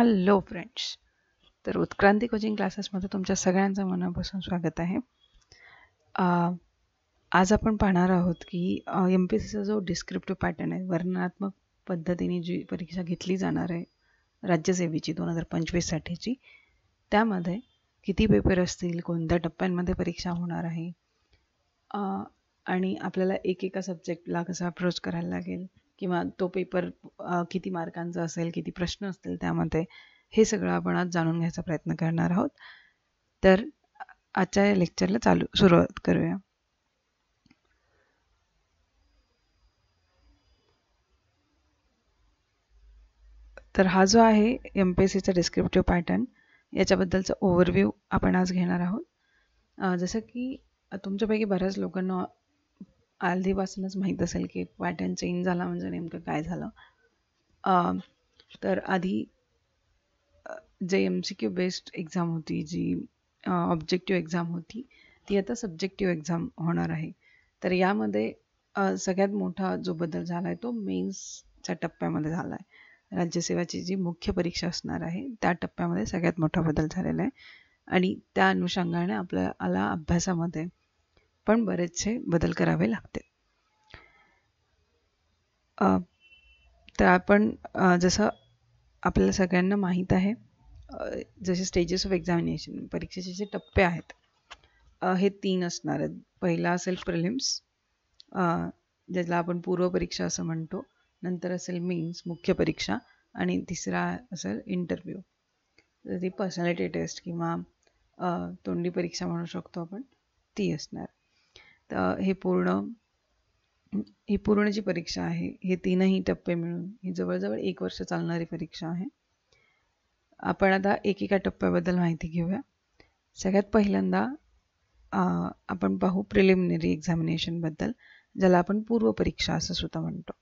Hello friends. तर उत्क्रांती coaching क्लासेसमध्ये तुमच्या सगळ्यांचं मनापासून स्वागत आहे. आज आपण पाहणार आहोत की MPSCचा जो डिस्क्रिप्टिव्ह पॅटर्न आहे, वर्णनात्मक पद्धतीने जी परीक्षा घेतली जाणार आहे राज्यसेवेची 2025साठीची, त्यामध्ये किती पेपर असतील, कोणत्या टप्प्यांमध्ये परीक्षा होणार आहे, आणि आपल्याला एकेका सब्जेक्टला कसं अप्रोच करायला लागेल, किंवा तो पेपर किती मार्कांचा असेल, किती प्रश्न असतील त्यामध्ये, हे सगळं आपण आज जाणून घ्यायचा प्रयत्न करणार आहोत. तर आजच्या या लेक्चरला सुरुवात करूया. तर हा जो आहे MPSCचा डिस्क्रिप्टिव्ह पॅटर्न, याच्याबद्दलचा ओव्हरव्ह्यू आपण आज घेणार आहोत. जसं की तुमच्यापैकी बऱ्याच लोकांना आधीपासूनच माहीत असेल की पॅटर्न चेंज झाला म्हणजे नेमकं काय झालं. तर आधी जे MCQ बेस्ड एक्झाम होती, जी ऑब्जेक्टिव्ह एक्झाम होती, ती आता सब्जेक्टिव्ह एक्झाम होणार आहे. तर यामध्ये सगळ्यात मोठा जो बदल झाला आहे तो मेन्सच्या टप्प्यामध्ये झाला आहे. राज्यसेवाची जी मुख्य परीक्षा असणार आहे त्या टप्प्यामध्ये सगळ्यात मोठा बदल झालेला आहे, आणि त्या अनुषंगाने आपल्याला अभ्यासामध्ये पण बरेचसे बदल करावे लागते. तर आपण जसं आपल्याला सगळ्यांना माहीत आहे, जसे स्टेजेस ऑफ एक्झामिनेशन, परीक्षेचे जे टप्पे आहेत, हे 3 असणार आहेत. पहिला असेल प्रिलिम्स, ज्याला आपण पूर्वपरीक्षा असं म्हणतो. नंतर असेल मेन्स, मुख्य परीक्षा, आणि तिसरा असेल इंटरव्ह्यू, ती पर्सनॅलिटी टेस्ट किंवा तोंडी परीक्षा म्हणू शकतो आपण, ती असणार. तर ही पूर्ण जी परीक्षा आहे, हे 3ही टप्पे मिळून ही जवळजवळ 1 वर्ष चालणारी परीक्षा आहे. आपण आता एकेका टप्प्याबद्दल माहिती घेऊया. सगळ्यात पहिल्यांदा आपण पाहू प्रिलिमिनरी एक्झामिनेशनबद्दल, ज्याला आपण पूर्वपरीक्षा असं सुद्धा म्हणतो.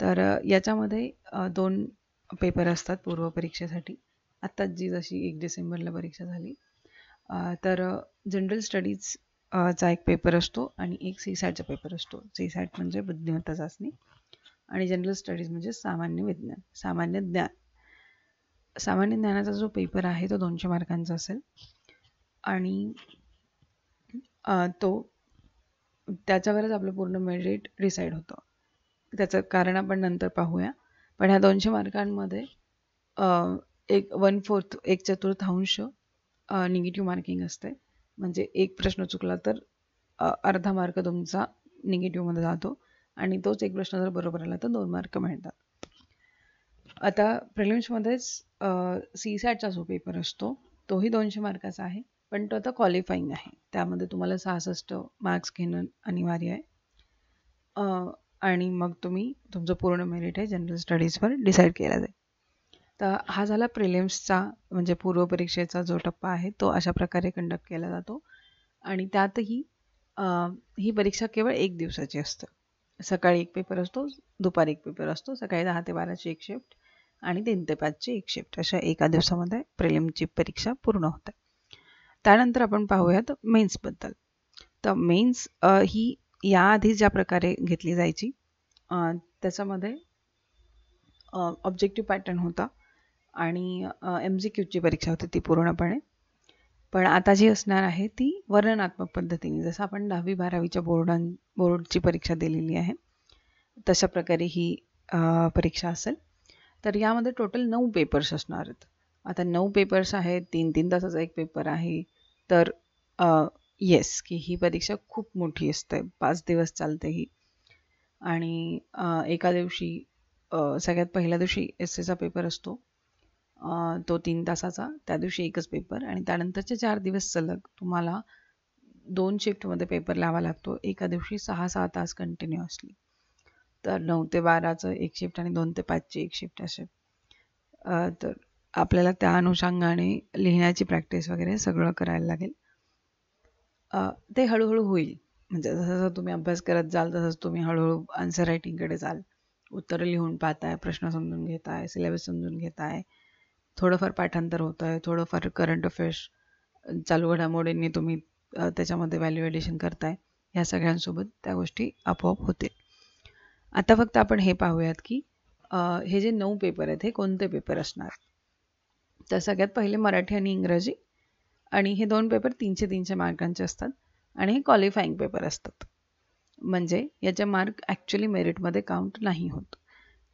तर याच्यामध्ये 2 पेपर असतात पूर्वपरीक्षेसाठी. आत्ताच जशी 1 डिसेंबरला परीक्षा झाली, तर जनरल स्टडीज चा एक पेपर असतो आणि एक CSATचा पेपर असतो. CSAT म्हणजे बुद्धिमत्ता चाचणी, आणि जनरल स्टडीज म्हणजे सामान्य विज्ञान, सामान्य ज्ञान. सामान्य ज्ञानाचा जो पेपर आहे तो 200 मार्कांचा असेल, आणि त्याच्यावरच आपलं पूर्ण मेरिट डिसाईड होतं. त्याचं कारण आपण नंतर पाहूया. पण ह्या 200 मार्कांमध्ये एक 1/4, 1/4 निगेटिव्ह मार्किंग असते. म्हणजे एक प्रश्न चुकला तर अर्धा मार्क तुमचा निगेटिव्हमध्ये जातो, आणि तोच एक प्रश्न जर बरोबर आला तर 2 मार्क मिळतात. आता प्रिलिम्समध्येच CSATचा जो पेपर असतो तोही 200 मार्काचा आहे, पण तो आता क्वालिफाईंग आहे. त्यामध्ये तुम्हाला 66 मार्क्स घेणं अनिवार्य आहे, आणि मग तुमचं पूर्ण मेरिट आहे जनरल स्टडीजवर डिसाईड केला जाईल. तर हा झाला प्रिलिम्सचा, म्हणजे पूर्वपरीक्षेचा जो टप्पा आहे तो अशा प्रकारे कंडक्ट केला जातो. आणि त्यातही ही परीक्षा केवळ 1 दिवसाची असते. सकाळी 1 पेपर असतो, दुपारी 1 पेपर असतो, सकाळी 10 ते 12ची 1 शिफ्ट, आणि 3 ते 5ची 1 शिफ्ट, अशा एका दिवसामध्ये प्रिलिमची परीक्षा पूर्ण होते. त्यानंतर आपण पाहूयात मेन्सबद्दल. तर मेन्स ही याआधी ज्या प्रकारे घेतली जायची, त्याच्यामध्ये ऑब्जेक्टिव्ह पॅटर्न होता आणि MCQची परीक्षा होती ती पूर्णपणे. पण आता जी असणार आहे ती वर्णनात्मक पद्धतीने, जसं आपण 10वी-12वीच्या बोर्डची परीक्षा दिलेली आहे तशा प्रकारे ही परीक्षा असेल. तर यामध्ये टोटल 9 पेपर्स असणार आहेत. आता 9 पेपर्स आहेत, 3-3 तासाचा एक पेपर आहे. तर येस, की ही परीक्षा खूप मोठी असते, 5 दिवस चालते ही. आणि एका दिवशी सगळ्यात पहिल्या दिवशी एस्सेचा पेपर असतो, तो 3 तासाचा, त्या दिवशी एकच पेपर, आणि त्यानंतरचे 4 दिवस सलग तुम्हाला 2 शिफ्टमध्ये पेपर लावा लागतो, एका दिवशी 6-6 तास कंटिन्युअसली. तर 9 ते 12चं एक शिफ्ट आणि 2 ते 5ची एक शिफ्ट असे. तर आपल्याला त्या अनुषंगाने लिहिण्याची प्रॅक्टिस वगैरे सगळं करायला लागेल. ते हळूहळू होईल, म्हणजे जसं तुम्ही अभ्यास करत जाल तसंच तुम्ही हळूहळू आन्सर रायटिंगकडे जाल. उत्तरं लिहून पाहताय, प्रश्न समजून घेताय, सिलेबस समजून घेताय, थोडंफार पाठांतर होतं आहे, थोडंफार करंट अफेअर्स, चालू घडामोडींनी तुम्ही त्याच्यामध्ये व्हॅल्युएडिशन करताय. ह्या सगळ्यांसोबत त्या गोष्टी आपोआप होतील. आता फक्त आपण हे पाहूयात की हे जे 9 पेपर आहेत हे कोणते पेपर असणार. तर सगळ्यात पहिले मराठी आणि इंग्रजी, आणि हे 2 पेपर 300 मार्कांचे असतात आणि हे क्वालिफाईंग पेपर असतात. म्हणजे याचे मार्क ॲक्च्युली मेरिटमध्ये काउंट नाही होत.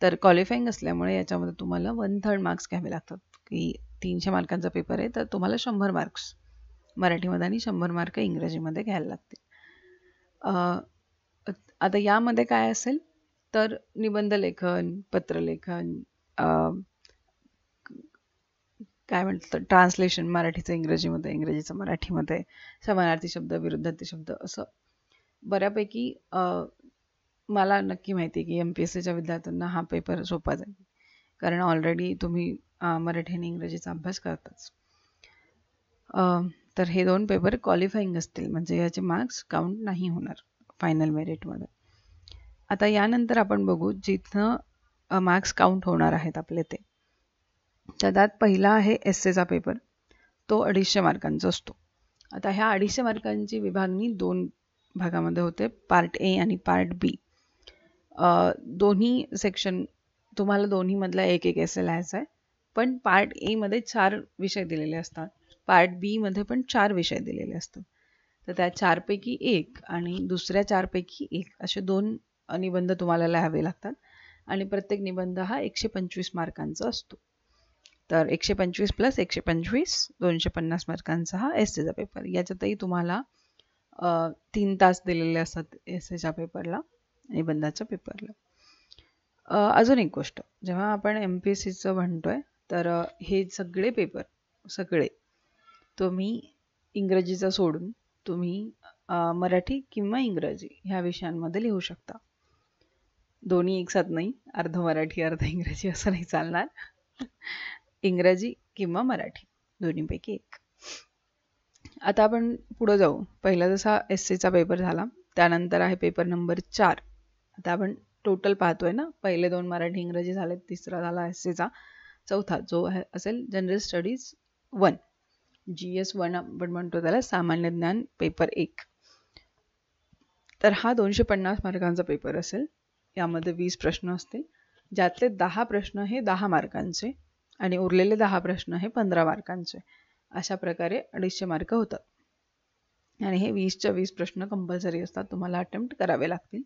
तर क्वालिफाईंग असल्यामुळे याच्यामध्ये तुम्हाला 1/3 मार्क्स घ्यावे लागतात, की 300 मार्कांचा पेपर आहे तर तुम्हाला 100 मार्क्स मराठीमध्ये आणि 100 मार्क इंग्रजीमध्ये घ्यायला लागतील. आता यामध्ये काय असेल तर निबंध लेखन, पत्रलेखन, काय म्हणतात ट्रान्सलेशन, मराठीचं इंग्रजीमध्ये, इंग्रजीचं मराठीमध्ये, समानार्थी शब्द, विरुद्धार्थी शब्द, असं बऱ्यापैकी मला नक्की माहिती आहे की MPSCच्या विद्यार्थ्यांना हा पेपर सोपा जाईल, कारण ऑलरेडी तुम्ही मराठी आणि इंग्रजीचा अभ्यास करताच. तर हे 2 पेपर क्वालिफाईंग असतील, म्हणजे याचे मार्क्स काउंट नाही होणार फायनल मेरिटमध्ये. आता यानंतर आपण बघू जिथं मार्क्स काउंट होणार आहेत आपले ते. तर त्यात पहिला आहे एस्सेचा पेपर, तो 250 मार्कांचा असतो. आता ह्या 250 मार्कांची विभागणी 2 भागामध्ये होते, पार्ट ए आणि पार्ट बी. दोन्ही सेक्शन तुम्हाला दोन्हीमधला एक एक एस्से लिहायचा आहे, पण पार्ट ए मध्ये 4 विषय दिलेले असतात, पार्ट बी मध्ये पण 4 विषय दिलेले असतात. तर त्या 4 पैकी 1 आणि दुसऱ्या 4 पैकी 1 असे 2 निबंध तुम्हाला लिहावे लागतात, आणि प्रत्येक निबंध हा 125 मार्कांचा असतो. तर 125 + 125 250 मार्कांचा हा एस्सेचा पेपर. याच्यातही तुम्हाला 3 तास दिलेले असतात एस्सेच्या पेपरला, निबंधाच्या पेपरला. अजून एक गोष्ट, जेव्हा आपण MPSCचं म्हणतोय तर हे सगळे पेपर सगळे तुम्ही इंग्रजीचं सोडून तुम्ही मराठी किंवा इंग्रजी ह्या विषयांमध्ये लिहू शकता. दोन्ही एकसाथ नाही, अर्ध मराठी अर्ध इंग्रजी असं नाही चालणार. इंग्रजी किंवा मराठी दोन्हीपैकी एक. आता आपण पुढे जाऊ. पहिला जसा एस्सेचा पेपर झाला, त्यानंतर आहे पेपर नंबर 4. आता आपण टोटल पाहतोय ना, पहिले 2 मराठी इंग्रजी झाले, तिसरा झाला एस्सेचा, चौथा जो असेल जनरल स्टडीज 1, GS 1 आपण म्हणतो त्याला, सामान्य ज्ञान पेपर 1. तर हा 250 मार्कांचा पेपर असेल. यामध्ये 20 प्रश्न असतील, ज्यातले 10 प्रश्न हे 10 मार्कांचे आणि उरलेले 10 प्रश्न हे 15 मार्कांचे. अशा प्रकारे 250 मार्क होतात, आणि हे 20च्या 20 प्रश्न कंपल्सरी असतात, तुम्हाला अटेम्प्ट करावे लागतील.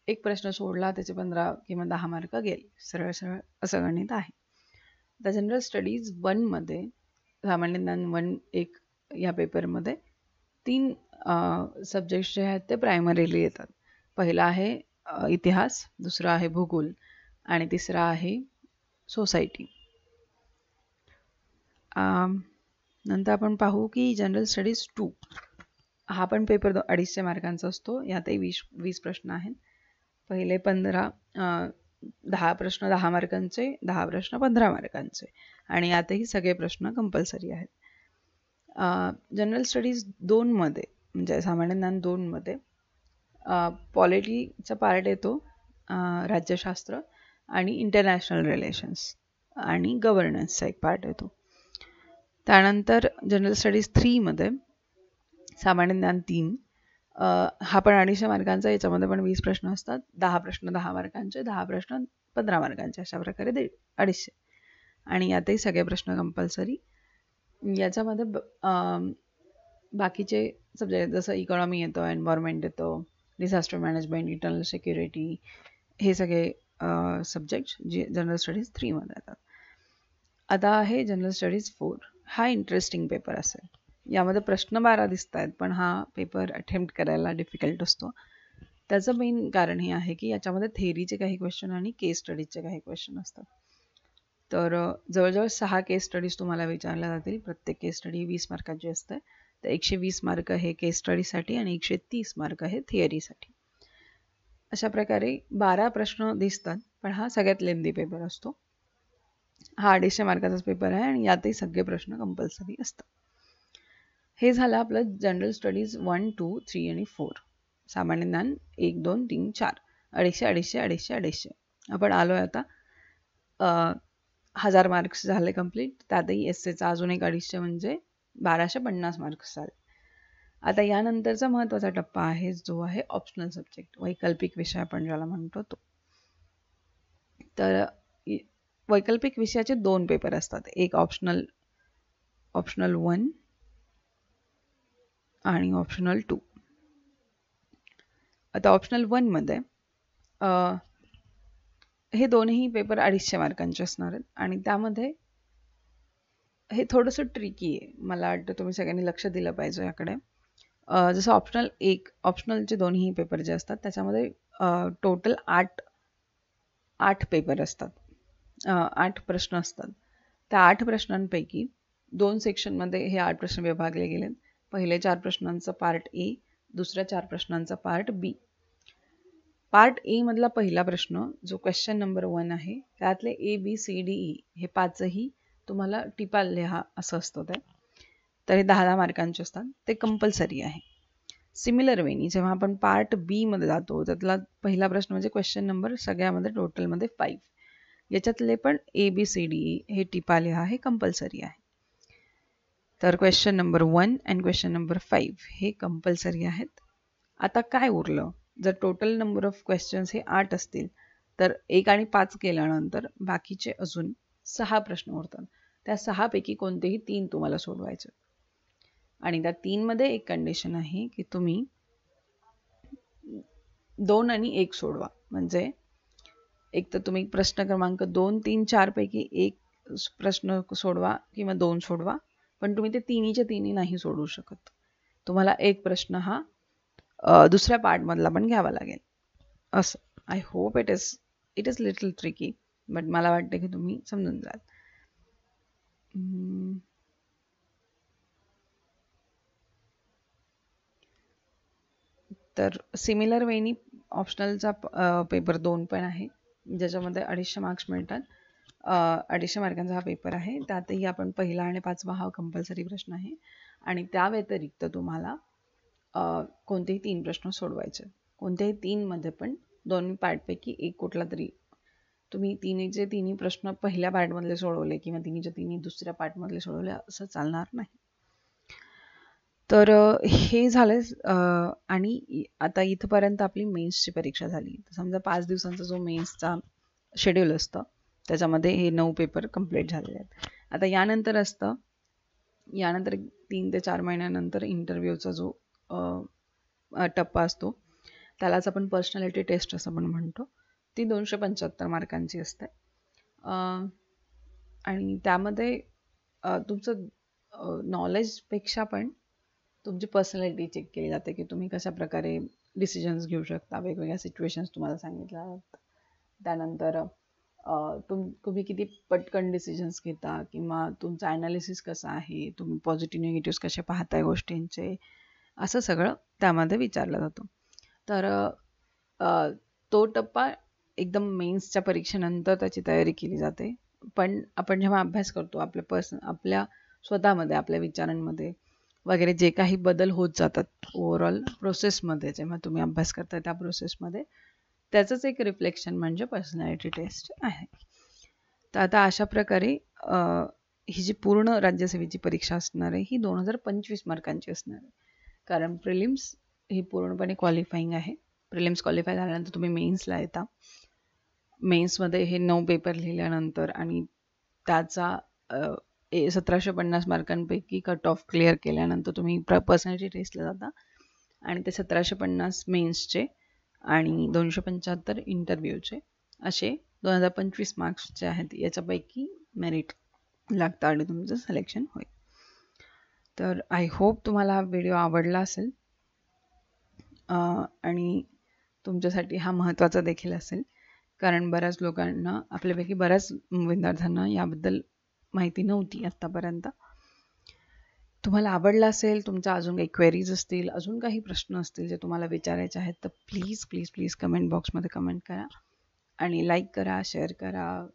एक प्रश्न सोडला त्याचे 15 किंवा 10 मार्क गेले, सरळ सरळ असं गणित आहे. आता जनरल स्टडीज 1 मध्ये, सामान्य ज्ञान 1 या पेपरमध्ये 3 सब्जेक्ट्स जे आहेत ते प्रायमरीली येतात. पहिला आहे इतिहास, दुसरा आहे भूगोल आणि तिसरा आहे सोसायटी. नंतर आपण पाहू की जनरल स्टडीज 2 हा पण पेपर 250 मार्कांचा असतो. यातही 20 प्रश्न आहेत. पहिले 10 प्रश्न 10 मार्कांचे, 10 प्रश्न 15 मार्कांचे, आणि यातही सगळे प्रश्न कंपल्सरी आहेत. जनरल स्टडीज 2 मध्ये, म्हणजे सामान्य ज्ञान 2 मध्ये पॉलिटीचा पार्ट येतो, राज्यशास्त्र आणि इंटरनॅशनल रिलेशन्स आणि गव्हर्नन्सचा एक पार्ट येतो. त्यानंतर जनरल स्टडीज 3 मध्ये सामान्य ज्ञान 3 हा पण 250 मार्कांचा, याच्यामध्ये पण 20 प्रश्न असतात, 10 प्रश्न 10 मार्कांचे, 10 प्रश्न 15 मार्कांचे, अशा प्रकारे 250, आणि यातही सगळे प्रश्न कंपल्सरी. याच्यामध्ये बाकीचे सब्जेक्ट जसं इकॉनॉमी येतो, एन्व्हायरमेंट येतो, डिझास्टर मॅनेजमेंट, इंटरनल सिक्युरिटी, हे सगळे सब्जेक्ट जे जनरल स्टडीज 3 मध्ये येतात. आता आहे जनरल स्टडीज 4. हा इंटरेस्टिंग पेपर असेल. यामध्ये प्रश्न 12 दिसत आहेत, पण हा पेपर अटेम्प्ट करायला डिफिकल्ट असतो. त्याचं मेन कारण हे आहे की याच्यामध्ये थेअरीचे काही क्वेश्चन आणि केस स्टडीजचे काही क्वेश्चन असतात. तर जवळजवळ 6 केस स्टडीज तुम्हाला विचारल्या जातील. प्रत्येक केस स्टडी 20 मार्काची असते. तर 120 मार्क हे केस स्टडीसाठी आणि 130 मार्क हे थिअरीसाठी. अशा प्रकारे 12 प्रश्न दिसतात, पण हा सगळ्यात लेंदी पेपर असतो. हा 250 मार्काचाच पेपर आहे, आणि यातही सगळे प्रश्न कंपल्सरी असतात. हे झालं आपलं जनरल स्टडीज 1, 2, 3 आणि 4. सामान्य ज्ञान 1, 2, 3, 4, 250. आपण आलोय आता 1000 मार्क्स झाले कंप्लीट. त्यातही एस्सेचा अजून एक 250 म्हणजे 1250 मार्क्स झाले. आता यानंतरचा महत्त्वाचा टप्पा आहे जो आहे ऑप्शनल सब्जेक्ट, वैकल्पिक विषय आपण ज्याला म्हणतो तो. तर वैकल्पिक विषयाचे 2 पेपर असतात. एक ऑप्शनल 1 आणि ऑप्शनल 2. आता ऑप्शनल 1 मध्ये हे दोन्ही पेपर 250 मार्कांचे असणार आहेत आणि त्यामध्ये हे थोडंसं ट्रिकी आहे. मला वाटतं तुम्ही सगळ्यांनी लक्ष दिलं पाहिजे याकडे. जसं ऑप्शनलचे दोन्ही पेपर जे असतात त्याच्यामध्ये टोटल 8 पेपर असतात. 8 प्रश्न असतात. त्या 8 प्रश्नांपैकी 2 सेक्शनमध्ये हे 8 प्रश्न विभागले गेलेत. पहिले 4 प्रश्नांचा पार्ट ए, दुसऱ्या 4 प्रश्नांचा पार्ट बी. पार्ट ए मधला पहिला प्रश्न जो क्वेश्चन नंबर 1 आहे त्यातले ABCDE हे 5ही तुम्हाला टिपा लिहा असं असतं ते. तर हे 10 मार्कांचे असतात. ते कंपल्सरी आहे. सिमिलर वेनी जेव्हा आपण पार्ट बी मध्ये जातो त्यातला पहिला प्रश्न म्हणजे क्वेश्चन नंबर सगळ्यामध्ये टोटलमध्ये 5. याच्यातले पण ABCDE हे टिपा लिहा हे कंपल्सरी आहे. तर क्वेश्चन नंबर 1 आणि क्वेश्चन नंबर 5 हे कंपल्सरी आहेत. आता काय उरलं? जर टोटल नंबर ऑफ क्वेश्चन्स हे 8 असतील तर 1 आणि 5 केल्यानंतर बाकीचे अजून 6 प्रश्न उरतात. त्या 6 पैकी कोणतेही 3 तुम्हाला सोडवायचे. आणि त्या 3 मध्ये एक कंडिशन आहे की तुम्ही 2 आणि 1 सोडवा. म्हणजे एक तर तुम्ही प्रश्न क्रमांक 2, 3, 4 पैकी एक प्रश्न सोडवा किंवा 2 सोडवा, पण तुम्ही ते तिन्हीच्या तिन्ही नाही सोडवू शकत. तुम्हाला एक प्रश्न हा दुसऱ्या पार्ट मधला पण घ्यावा लागेल. असं I hope it is little tricky, but मला वाटतं की तुम्ही समजून जाल. तर सिमिलर वेनी ऑप्शनलचा पेपर 2 पण आहे ज्याच्यामध्ये 250 मार्क्स मिळतात. 250 मार्कांचा हा पेपर आहे. त्यातही आपण पहिला आणि 5वा हा कंपल्सरी प्रश्न आहे आणि त्या व्यतिरिक्त तुम्हाला कोणतेही 3 प्रश्न सोडवायचे. कोणत्याही 3 मध्ये पण दोन्ही पार्टपैकी एक कुठला तरी तुम्ही तिन्ही प्रश्न पहिल्या पार्टमधले सोडवले किंवा तिन्ही दुसऱ्या पार्टमधले सोडवले असं चालणार नाही. तर हे झालं आणि आता इथपर्यंत आपली मेन्सची परीक्षा झाली. समजा 5 दिवसांचा जो मेन्सचा शेड्यूल असतं त्याच्यामध्ये हे 9 पेपर कंप्लीट झालेले आहेत. आता यानंतर 3 ते 4 महिन्यानंतर इंटरव्ह्यूचा जो टप्पा असतो त्यालाच आपण पर्सनॅलिटी टेस्ट असं पण म्हणतो. ती 275 मार्कांची असते आणि त्यामध्ये तुमचं नॉलेजपेक्षा पण तुमची पर्सनॅलिटी चेक केली जाते की तुम्ही कशा प्रकारे डिसिजन्स घेऊ शकता. वेगवेगळ्या सिच्युएशन्स तुम्हाला सांगितल्या जातात. त्यानंतर तुम्ही किती पटकन डिसिजन्स घेता किंवा तुमचा ॲनालिसिस कसा आहे, तुम्ही पॉझिटिव्ह निगेटिव्ह कसे पाहताय गोष्टींचे, असं सगळं त्यामध्ये विचारलं जातं. तर तो टप्पा एकदम मेन्सच्या परीक्षेनंतर त्याची तयारी केली जाते. पण आपण जेव्हा अभ्यास करतो आपल्या स्वतःमध्ये आपल्या विचारांमध्ये वगैरे जे काही बदल होत जातात ओव्हरऑल प्रोसेसमध्ये जेव्हा तुम्ही अभ्यास करता त्या प्रोसेसमध्ये त्याचंच एक रिफ्लेक्शन म्हणजे पर्सनॅलिटी टेस्ट आहे. तर आता अशा प्रकारे ही जी पूर्ण राज्यसेवेची परीक्षा असणार आहे ही 2025 मार्कांची असणार आहे. कारण प्रिलिम्स ही पूर्णपणे क्वालिफाईंग आहे. प्रिलिम्स क्वालिफाय झाल्यानंतर तुम्ही मेन्सला येता. मेन्समध्ये हे 9 पेपर लिहिल्यानंतर आणि त्याचा 1750 मार्कांपैकी कट ऑफ क्लिअर केल्यानंतर तुम्ही पर्सनॅलिटी टेस्टला जाता आणि ते 1750 मेन्सचे आणि 275 इंटरव्ह्यूचे असे 2025 मार्क्स जे आहेत याच्यापैकी मेरिट लागतं आणि तुमचं सिलेक्शन होईल. तर आय होप तुम्हाला हा व्हिडिओ आवडला असेल आणि तुमच्यासाठी हा महत्त्वाचा देखील असेल. कारण बऱ्याच लोकांना आपल्यापैकी बऱ्याच विद्यार्थ्यांना याबद्दल माहिती नव्हती आत्तापर्यंत. तुम्हाला आवडला असेल, तुमच्या अजून काही क्वेरीज असतील, अजून काही प्रश्न असतील जे तुम्हाला विचारायचे आहेत तर प्लीज कमेंट बॉक्समध्ये कमेंट करा आणि लाईक करा, शेअर करा,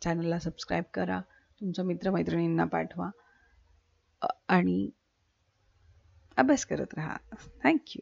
चॅनलला सबस्क्राईब करा, तुमच्या मित्रमैत्रिणींना पाठवा आणि अभ्यास करत राहा. थँक्यू.